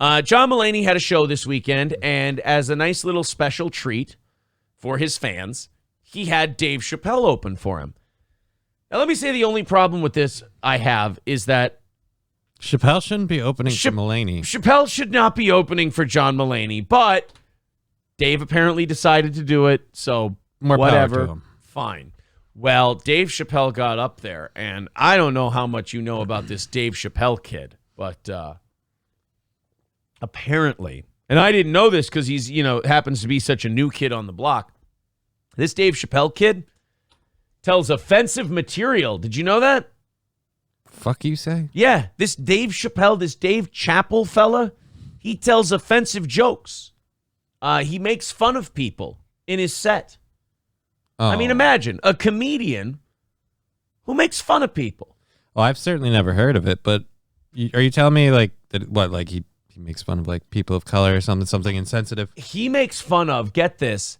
John Mulaney had a show this weekend, and as a nice little special treat for his fans, he had Dave Chappelle open for him. Now, let me say the only problem with this I have is that Chappelle shouldn't be opening for Mulaney. Chappelle should not be opening for John Mulaney, but Dave apparently decided to do it, so More whatever. power to him. Fine. Well, Dave Chappelle got up there, and I don't know how much you know about this Dave Chappelle kid, but apparently, and I didn't know this because he's, happens to be such a new kid on the block. This Dave Chappelle kid tells offensive material. Did you know that? Fuck you say? Yeah, this Dave Chappelle, this Dave Chappelle fella, he tells offensive jokes. He makes fun of people in his set. Oh. I mean, imagine a comedian who makes fun of people. Well, I've certainly never heard of it, but are you telling me like that? What, like he makes fun of like people of color or something insensitive? He makes fun of, get this,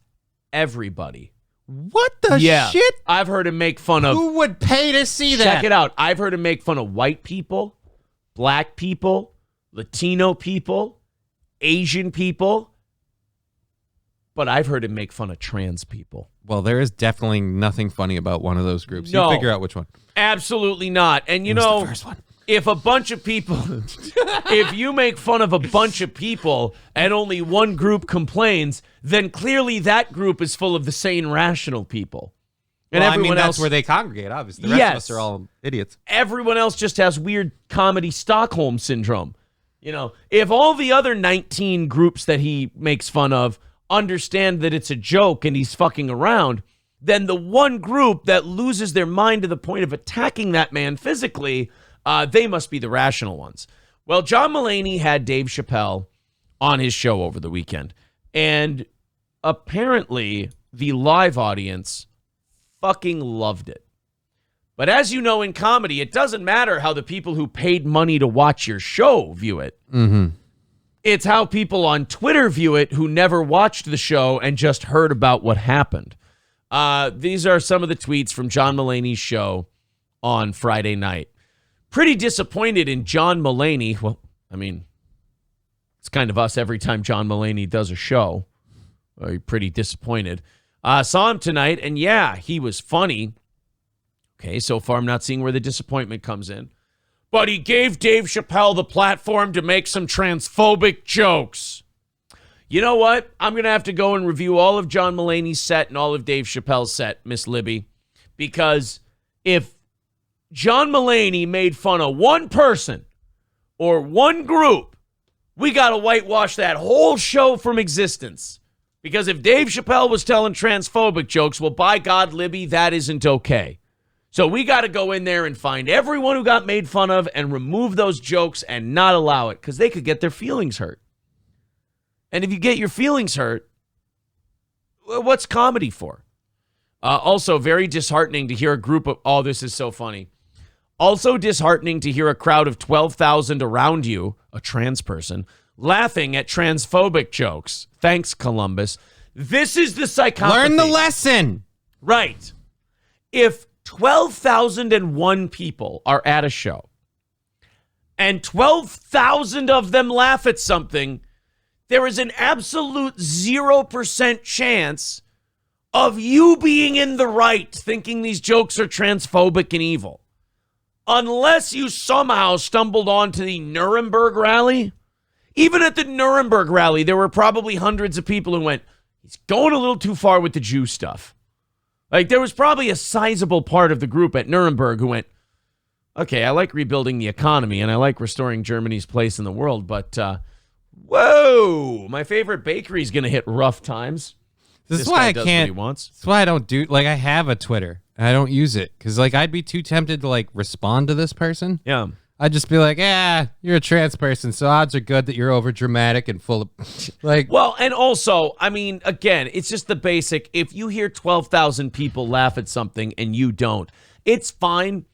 everybody. What the shit? I've heard him make fun of. Who would pay to see that? Check it out. I've heard him make fun of white people, black people, Latino people, Asian people, but I've heard him make fun of trans people. Well, there is definitely nothing funny about one of those groups. No, you figure out which one. Absolutely not. And the first one. If a bunch of people, if you make fun of a bunch of people and only one group complains, then clearly that group is full of the sane, rational people. And well, everyone that's else, where they congregate, obviously. The rest of us are all idiots. Everyone else just has weird comedy Stockholm syndrome. If all the other 19 groups that he makes fun of understand that it's a joke and he's fucking around, then the one group that loses their mind to the point of attacking that man physically, they must be the rational ones. Well, John Mulaney had Dave Chappelle on his show over the weekend, and apparently the live audience fucking loved it. But as you know, in comedy, it doesn't matter how the people who paid money to watch your show view it. Mm-hmm. It's how people on Twitter view it who never watched the show and just heard about what happened. These are some of the tweets from John Mulaney's show on Friday night. Pretty disappointed in John Mulaney. Well, I mean, it's kind of us every time John Mulaney does a show. Pretty disappointed. Saw him tonight, and yeah, he was funny. Okay, so far I'm not seeing where the disappointment comes in. But he gave Dave Chappelle the platform to make some transphobic jokes. You know what? I'm going to have to go and review all of John Mulaney's set and all of Dave Chappelle's set, Miss Libby. Because if John Mulaney made fun of one person or one group, we got to whitewash that whole show from existence. Because if Dave Chappelle was telling transphobic jokes, well, by God, Libby, that isn't okay. So we got to go in there and find everyone who got made fun of and remove those jokes and not allow it, because they could get their feelings hurt. And if you get your feelings hurt, what's comedy for? Also, very disheartening to hear a group of, oh, this is so funny. Also disheartening to hear a crowd of 12,000 around you, a trans person, laughing at transphobic jokes. Thanks, Columbus. This is the psychopathy. Learn the lesson. Right. If 12,001 people are at a show and 12,000 of them laugh at something, there is an absolute 0% chance of you being in the right, thinking these jokes are transphobic and evil. Unless you somehow stumbled onto the Nuremberg rally. Even at the Nuremberg rally, there were probably hundreds of people who went, he's going a little too far with the Jew stuff. Like, there was probably a sizable part of the group at Nuremberg who went, okay, I like rebuilding the economy and I like restoring Germany's place in the world, but, whoa, my favorite bakery's going to hit rough times. This is why I can't. That's why I don't do, like, I have a Twitter and I don't use it because, like, I'd be too tempted to, like, respond to this person. Yeah. I'd just be like, you're a trans person, so odds are good that you're over dramatic and full of like. Well, and also, I mean, again, it's just the basic. If you hear 12,000 people laugh at something and you don't, it's fine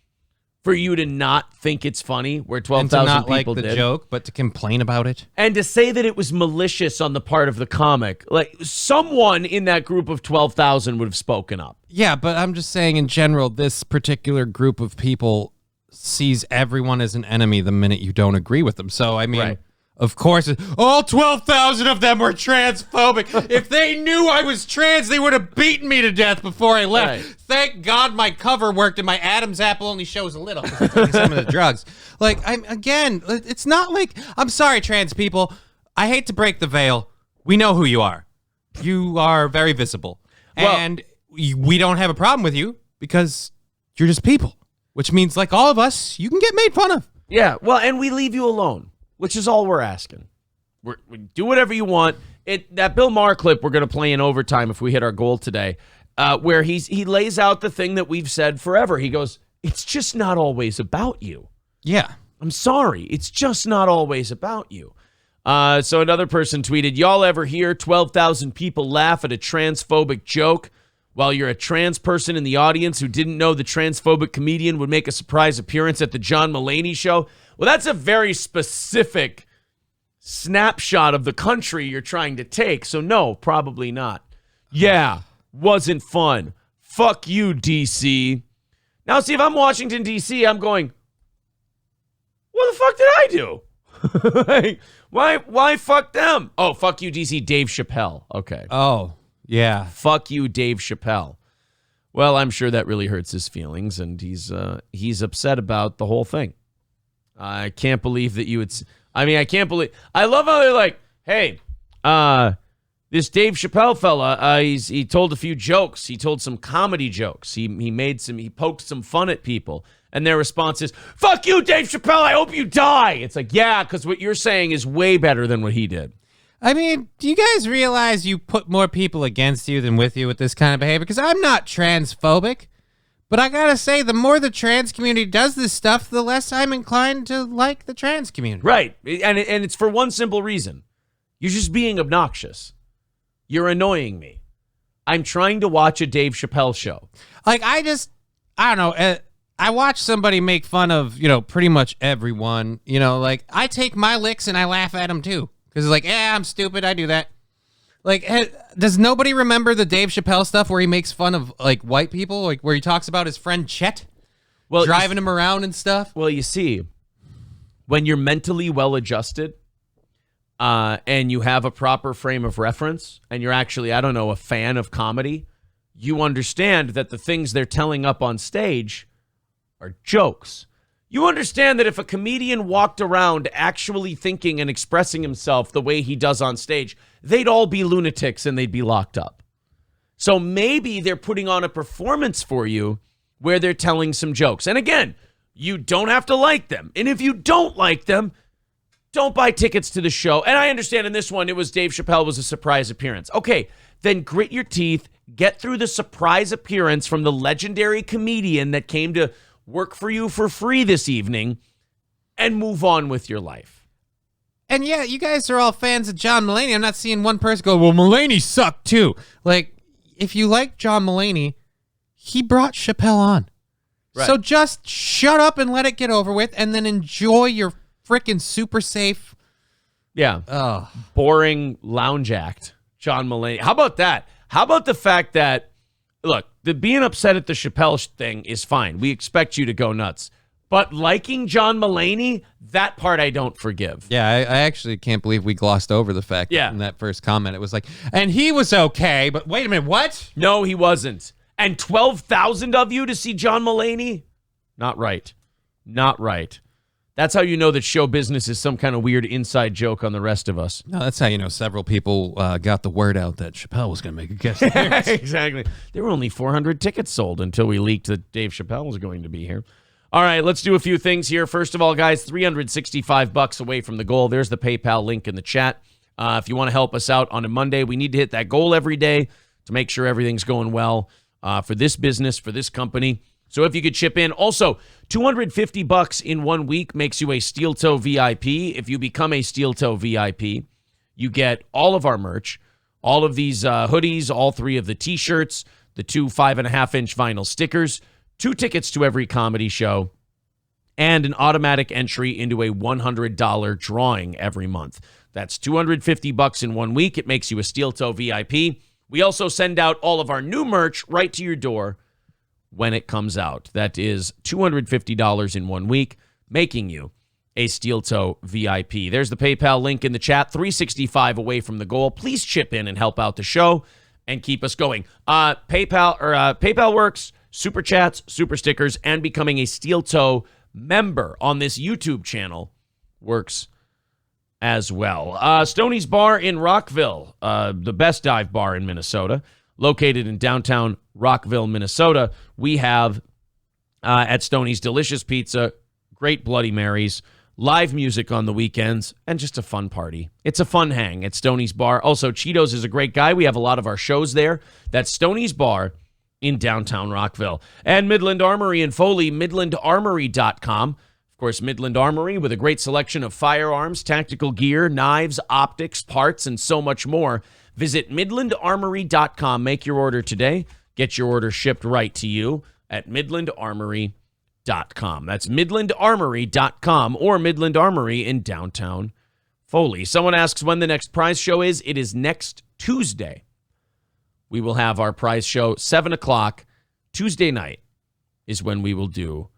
for you to not think it's funny where 12,000 people like the did. Joke, but to complain about it. And to say that it was malicious on the part of the comic. Like, someone in that group of 12,000 would have spoken up. Yeah, but I'm just saying in general, this particular group of people sees everyone as an enemy the minute you don't agree with them. So, I mean, Of course, all 12,000 of them were transphobic. If they knew I was trans, they would have beaten me to death before I left. Right. Thank God my cover worked and my Adam's apple only shows a little because I'm taking some of the drugs. Like, it's not like, I'm sorry, trans people. I hate to break the veil. We know who you are. You are very visible. And we don't have a problem with you because you're just people, which means, like all of us, you can get made fun of. Yeah, well, and we leave you alone, which is all we're asking. We do whatever you want. That Bill Maher clip we're going to play in overtime if we hit our goal today, where he lays out the thing that we've said forever. He goes, it's just not always about you. Yeah. I'm sorry. It's just not always about you. So another person tweeted, y'all ever hear 12,000 people laugh at a transphobic joke while you're a trans person in the audience who didn't know the transphobic comedian would make a surprise appearance at the John Mulaney show? Well, that's a very specific snapshot of the country you're trying to take. So no, probably not. Yeah, wasn't fun. Fuck you, DC. Now, see, if I'm Washington, D.C., I'm going, what the fuck did I do? Like, why fuck them? Oh, fuck you, DC. Dave Chappelle. Okay. Oh, yeah. Fuck you, Dave Chappelle. Well, I'm sure that really hurts his feelings, and he's upset about the whole thing. I can't believe that you would. I can't believe. I love how they're like, hey, this Dave Chappelle fella, he told a few jokes. He told some comedy jokes. He poked some fun at people. And their response is, fuck you, Dave Chappelle, I hope you die. It's like, yeah, because what you're saying is way better than what he did. I mean, do you guys realize you put more people against you than with you with this kind of behavior? Because I'm not transphobic, but I gotta say, the more the trans community does this stuff, the less I'm inclined to like the trans community. Right, and it's for one simple reason. You're just being obnoxious. You're annoying me. I'm trying to watch a Dave Chappelle show. Like, I don't know, I watch somebody make fun of, pretty much everyone. Like, I take my licks and I laugh at them too. Because it's like, yeah, I'm stupid. I do that. Like, does nobody remember the Dave Chappelle stuff where he makes fun of, like, white people? Like, where he talks about his friend Chet driving him around and stuff? Well, you see, when you're mentally well-adjusted and you have a proper frame of reference and you're actually, I don't know, a fan of comedy, you understand that the things they're telling up on stage are jokes. You understand that if a comedian walked around actually thinking and expressing himself the way he does on stage, they'd all be lunatics and they'd be locked up. So maybe they're putting on a performance for you where they're telling some jokes. And again, you don't have to like them. And if you don't like them, don't buy tickets to the show. And I understand in this one, it was Dave Chappelle was a surprise appearance. Okay, then grit your teeth, get through the surprise appearance from the legendary comedian that came to work for you for free this evening, and move on with your life. And yeah, you guys are all fans of John Mulaney. I'm not seeing one person go, well, Mulaney sucked too. Like, if you like John Mulaney, he brought Chappelle on. Right. So just shut up and let it get over with, and then enjoy your freaking super safe, boring lounge act, John Mulaney. How about that? How about the fact that, look, the being upset at the Chappelle thing is fine. We expect you to go nuts. But liking John Mulaney, that part I don't forgive. Yeah, I actually can't believe we glossed over the fact that in that first comment, it was like, and he was okay, but wait a minute, what? No, he wasn't. And 12,000 of you to see John Mulaney? Not right. Not right. That's how you know that show business is some kind of weird inside joke on the rest of us. No, that's how you know several people got the word out that Chappelle was going to make a guest appearance. Exactly. There were only 400 tickets sold until we leaked that Dave Chappelle was going to be here. All right, let's do a few things here. First of all, guys, $365 away from the goal. There's the PayPal link in the chat. If you want to help us out on a Monday, we need to hit that goal every day to make sure everything's going well for this business, for this company. So if you could chip in. Also, $250 in 1 week makes you a Steel Toe VIP. If you become a Steel Toe VIP, you get all of our merch, all of these hoodies, all 3 of the T-shirts, the 2 5.5-inch vinyl stickers, 2 tickets to every comedy show, and an automatic entry into a $100 drawing every month. That's $250 in 1 week. It makes you a Steel Toe VIP. We also send out all of our new merch right to your door when it comes out. That is $250 in 1 week, making you a Steel Toe VIP. There's the PayPal link in the chat. 365 away from the goal. Please chip in and help out the show and keep us going. PayPal works, super chats, super stickers, and becoming a Steel Toe member on this YouTube channel works as well. Stoney's Bar in Rockville, the best dive bar in Minnesota, located in downtown Rockville, Minnesota. We have at Stoney's delicious pizza, great Bloody Marys, live music on the weekends, and just a fun party. It's a fun hang at Stoney's Bar. Also, Cheetos is a great guy. We have a lot of our shows there. That's Stoney's Bar in downtown Rockville. And Midland Armory in Foley, midlandarmory.com. Of course, Midland Armory with a great selection of firearms, tactical gear, knives, optics, parts, and so much more. Visit midlandarmory.com. Make your order today. Get your order shipped right to you at midlandarmory.com. That's midlandarmory.com or Midland Armory in downtown Foley. Someone asks when the next prize show is. It is next Tuesday. We will have our prize show 7 o'clock. Tuesday night is when we will do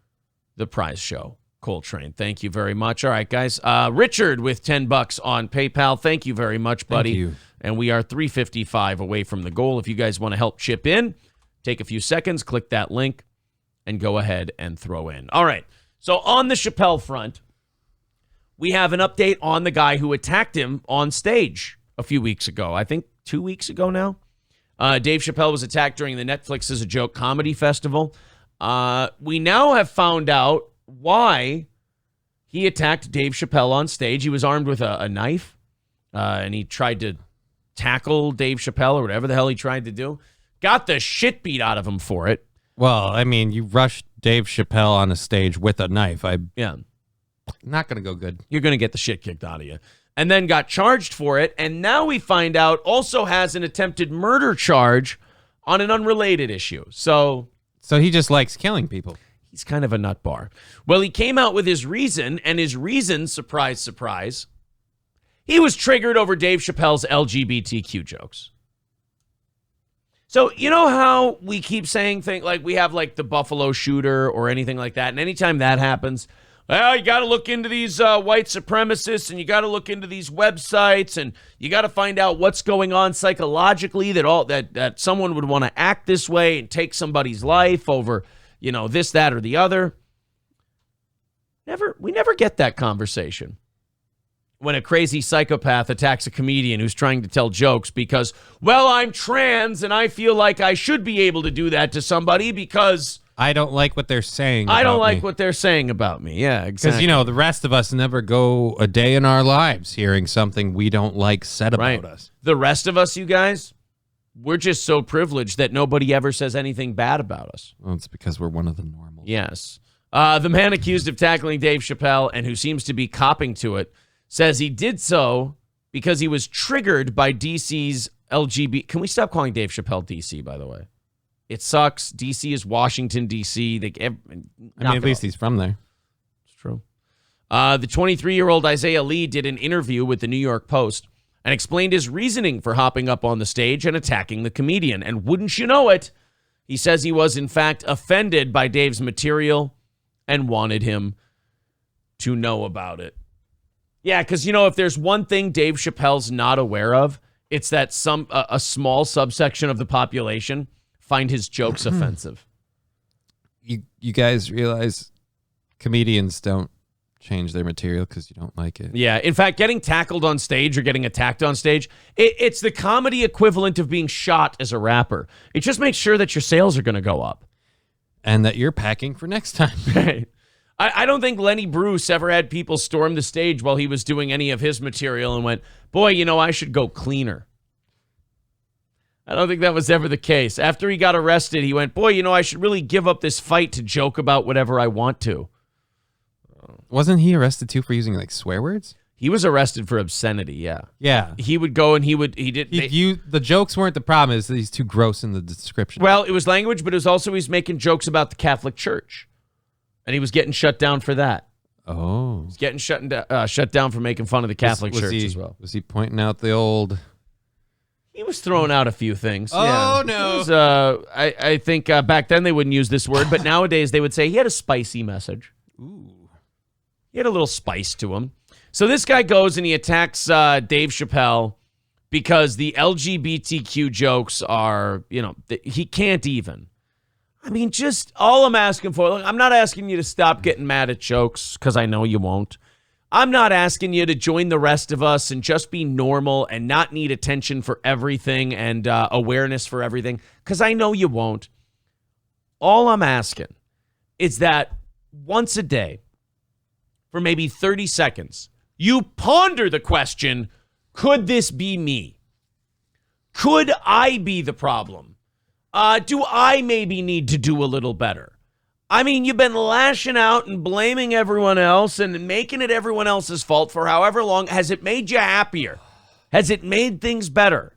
the prize show. Coltrane, thank you very much. All right, guys. Richard with $10 on PayPal. Thank you very much, buddy. Thank you. And we are 355 away from the goal. If you guys want to help chip in, take a few seconds, click that link, and go ahead and throw in. All right. So on the Chappelle front, we have an update on the guy who attacked him on stage a few weeks ago. I think 2 weeks ago now. Dave Chappelle was attacked during the Netflix as a Joke comedy festival. We now have found out why he attacked Dave Chappelle on stage. He was armed with a knife, and he tried to tackle Dave Chappelle or whatever the hell he tried to do. Got the shit beat out of him for it. Well, I mean, you rushed Dave Chappelle on a stage with a knife. Yeah. Not going to go good. You're going to get the shit kicked out of you. And then got charged for it, and now we find out also has an attempted murder charge on an unrelated issue. So he just likes killing people. He's kind of a nut bar. Well, he came out with his reason, and his reason, surprise, surprise, he was triggered over Dave Chappelle's LGBTQ jokes. So you know how we keep saying things like we have like the Buffalo shooter or anything like that, and anytime that happens, well, you got to look into these white supremacists, and you got to look into these websites, and you got to find out what's going on psychologically that someone would want to act this way and take somebody's life over, you know, this, that, or the other. We never get that conversation when a crazy psychopath attacks a comedian who's trying to tell jokes because, well, I'm trans and I feel like I should be able to do that to somebody because I don't like what they're saying. I don't like what they're saying about me. Yeah, exactly. Because, you know, the rest of us never go a day in our lives hearing something we don't like said about us. The rest of us, you guys, we're just so privileged that nobody ever says anything bad about us. Well, it's because we're one of the normals. Yes. The man accused of tackling Dave Chappelle and who seems to be copping to it says he did so because he was triggered by DC's LGBT. Can we stop calling Dave Chappelle DC, by the way? It sucks. DC is Washington, D.C. At least he's from there. It's true. The 23-year-old Isaiah Lee did an interview with the New York Post and explained his reasoning for hopping up on the stage and attacking the comedian. And wouldn't you know it, he says he was, in fact, offended by Dave's material and wanted him to know about it. Yeah, because, you know, if there's one thing Dave Chappelle's not aware of, it's that a small subsection of the population find his jokes offensive. You guys realize comedians don't change their material because you don't like it. Yeah, in fact, getting tackled on stage or getting attacked on stage, it's the comedy equivalent of being shot as a rapper. It just makes sure that your sales are going to go up. And that you're packing for next time. Right. I don't think Lenny Bruce ever had people storm the stage while he was doing any of his material and went, boy, you know, I should go cleaner. I don't think that was ever the case. After he got arrested, he went, boy, you know, I should really give up this fight to joke about whatever I want to. Wasn't he arrested, too, for using, like, swear words? He was arrested for obscenity, yeah. Yeah. He would go and the jokes weren't the problem, is that he's too gross in the description. Well, it was language, but it was also he's making jokes about the Catholic Church. And he was getting shut down for that. Oh. He's getting shut down for making fun of the Catholic Church as well. Was he pointing out the old... He was throwing out a few things. Oh, no. Was, I think back then they wouldn't use this word, but nowadays they would say he had a spicy message. Ooh. He had a little spice to him. So this guy goes and he attacks Dave Chappelle because the LGBTQ jokes are, he can't even. I mean, just all I'm asking for, look, I'm not asking you to stop getting mad at jokes because I know you won't. I'm not asking you to join the rest of us and just be normal and not need attention for everything and awareness for everything because I know you won't. All I'm asking is that once a day, for maybe 30 seconds, you ponder the question, could this be me? Could I be the problem? Do I maybe need to do a little better? I mean, you've been lashing out and blaming everyone else and making it everyone else's fault for however long. Has it made you happier? Has it made things better?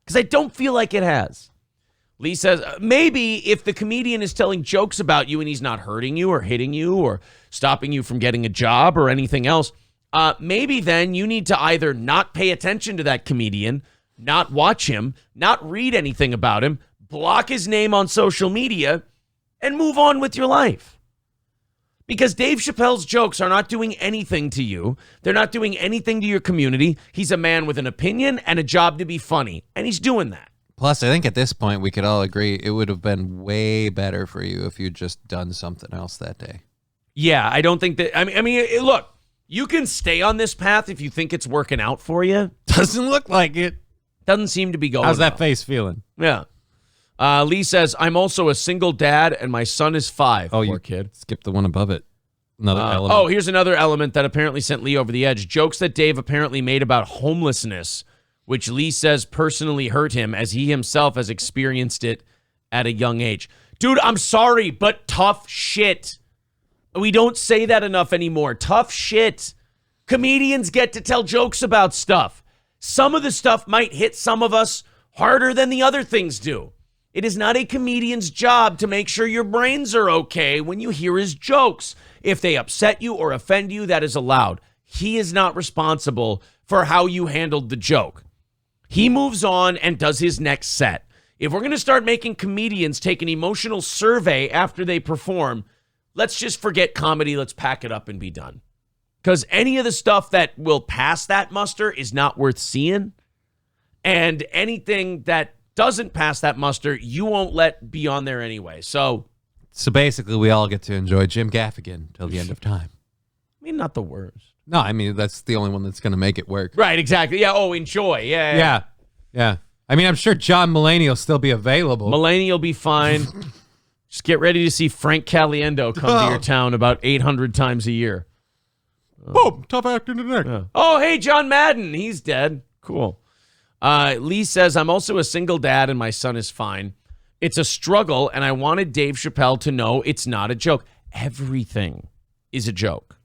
Because I don't feel like it has. Lee says, maybe if the comedian is telling jokes about you and he's not hurting you or hitting you or stopping you from getting a job or anything else, maybe then you need to either not pay attention to that comedian, not watch him, not read anything about him, block his name on social media, and move on with your life. Because Dave Chappelle's jokes are not doing anything to you. They're not doing anything to your community. He's a man with an opinion and a job to be funny, and he's doing that. Plus, I think at this point, we could all agree it would have been way better for you if you'd just done something else that day. Yeah, I don't think that... I mean, look, you can stay on this path if you think it's working out for you. Doesn't look like it. Doesn't seem to be going How's that well. face feeling? Yeah. Lee says, I'm also a single dad, and my son is 5. Oh, Poor you kid. Skipped the one above it. Another element. Oh, here's another element that apparently sent Lee over the edge. Jokes that Dave apparently made about homelessness, which Lee says personally hurt him as he himself has experienced it at a young age. Dude, I'm sorry, but tough shit. We don't say that enough anymore. Tough shit. Comedians get to tell jokes about stuff. Some of the stuff might hit some of us harder than the other things do. It is not a comedian's job to make sure your brains are okay when you hear his jokes. If they upset you or offend you, that is allowed. He is not responsible for how you handled the joke. He moves on and does his next set. If we're going to start making comedians take an emotional survey after they perform, let's just forget comedy. Let's pack it up and be done. Because any of the stuff that will pass that muster is not worth seeing. And anything that doesn't pass that muster, you won't let be on there anyway. So basically, we all get to enjoy Jim Gaffigan till the end of time. I mean, not the worst. No, I mean, that's the only one that's going to make it work. Right, exactly. Yeah, enjoy. Yeah. I mean, I'm sure John Mulaney will still be available. Mulaney will be fine. Just get ready to see Frank Caliendo come to your town about 800 times a year. Boom, tough acting tonight. Yeah. Oh, hey, John Madden. He's dead. Cool. Lee says, I'm also a single dad and my son is fine. It's a struggle, and I wanted Dave Chappelle to know it's not a joke. Everything is a joke.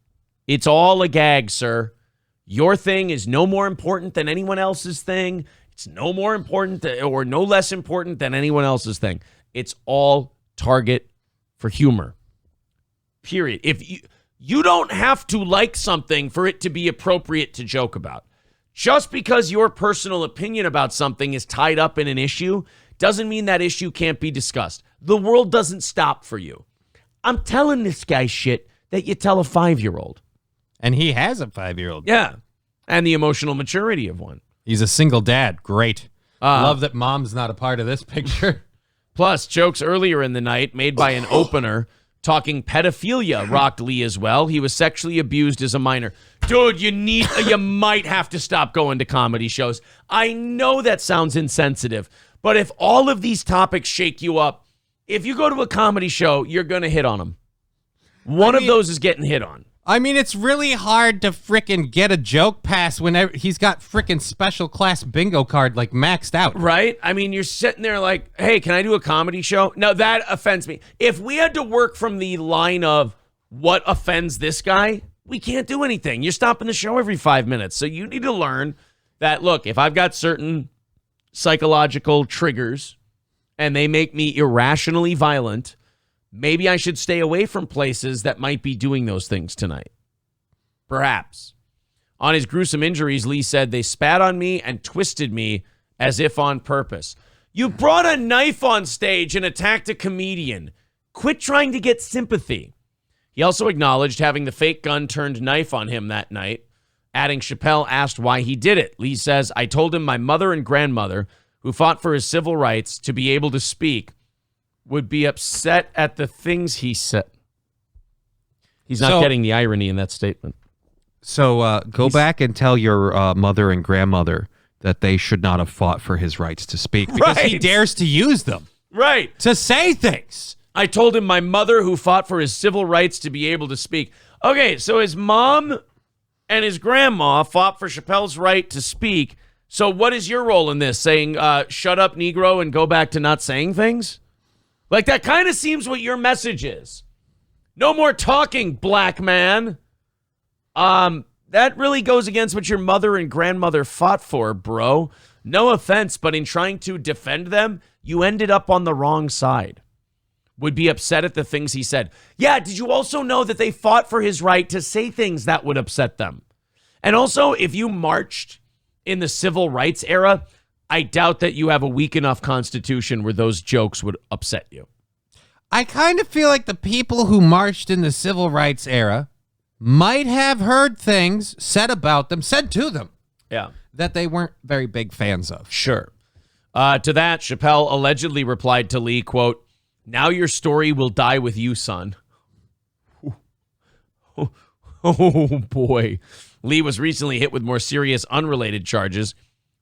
It's all a gag, sir. Your thing is no more important than anyone else's thing. It's no more important or no less important than anyone else's thing. It's all target for humor. Period. If you don't have to like something for it to be appropriate to joke about. Just because your personal opinion about something is tied up in an issue doesn't mean that issue can't be discussed. The world doesn't stop for you. I'm telling this guy shit that you tell a 5-year-old. And he has a 5-year-old. Yeah. And the emotional maturity of one. He's a single dad. Great. Love that mom's not a part of this picture. Plus, jokes earlier in the night made by an opener talking pedophilia rocked Lee as well. He was sexually abused as a minor. Dude, you might have to stop going to comedy shows. I know that sounds insensitive, but if all of these topics shake you up, if you go to a comedy show, you're going to hit on them. One of those is getting hit on. I mean, it's really hard to frickin' get a joke pass whenever he's got frickin' special class bingo card like maxed out. Right? I mean, you're sitting there like, hey, can I do a comedy show? No, that offends me. If we had to work from the line of what offends this guy, we can't do anything. You're stopping the show every 5 minutes. So you need to learn that, look, if I've got certain psychological triggers and they make me irrationally violent, maybe I should stay away from places that might be doing those things tonight. Perhaps. On his gruesome injuries, Lee said, they spat on me and twisted me as if on purpose. You brought a knife on stage and attacked a comedian. Quit trying to get sympathy. He also acknowledged having the fake gun turned knife on him that night, adding Chappelle asked why he did it. Lee says, I told him my mother and grandmother, who fought for his civil rights to be able to speak, would be upset at the things he said. He's not getting the irony in that statement. So go back and tell your mother and grandmother that they should not have fought for his rights to speak because he dares to use them. Right. To say things. I told him my mother, who fought for his civil rights to be able to speak. Okay, so his mom and his grandma fought for Chappelle's right to speak. So what is your role in this? Saying, shut up, Negro, and go back to not saying things? Like, that kind of seems what your message is. No more talking, black man. That really goes against what your mother and grandmother fought for, bro. No offense, but in trying to defend them, you ended up on the wrong side. Would be upset at the things he said. Yeah, did you also know that they fought for his right to say things that would upset them? And also, if you marched in the civil rights era, I doubt that you have a weak enough constitution where those jokes would upset you. I kind of feel like the people who marched in the civil rights era might have heard things said about them, said to them, that they weren't very big fans of. Sure. To that, Chappelle allegedly replied to Lee, quote, now your story will die with you, son. Oh, boy. Lee was recently hit with more serious, unrelated charges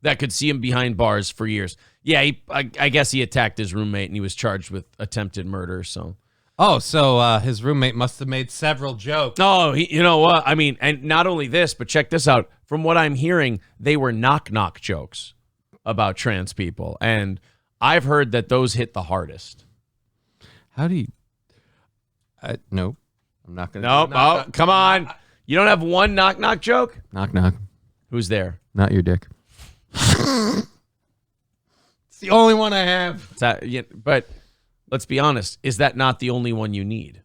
that could see him behind bars for years. Yeah, I guess he attacked his roommate, and he was charged with attempted murder, so... Oh, so his roommate must have made several jokes. Oh, you know what? I mean, and not only this, but check this out. From what I'm hearing, they were knock-knock jokes about trans people. And I've heard that those hit the hardest. How do you... no, I'm not going to... No, oh, come on. You don't have one knock-knock joke? Knock-knock. Who's there? Not your dick. It's the only one I have. But... let's be honest. Is that not the only one you need?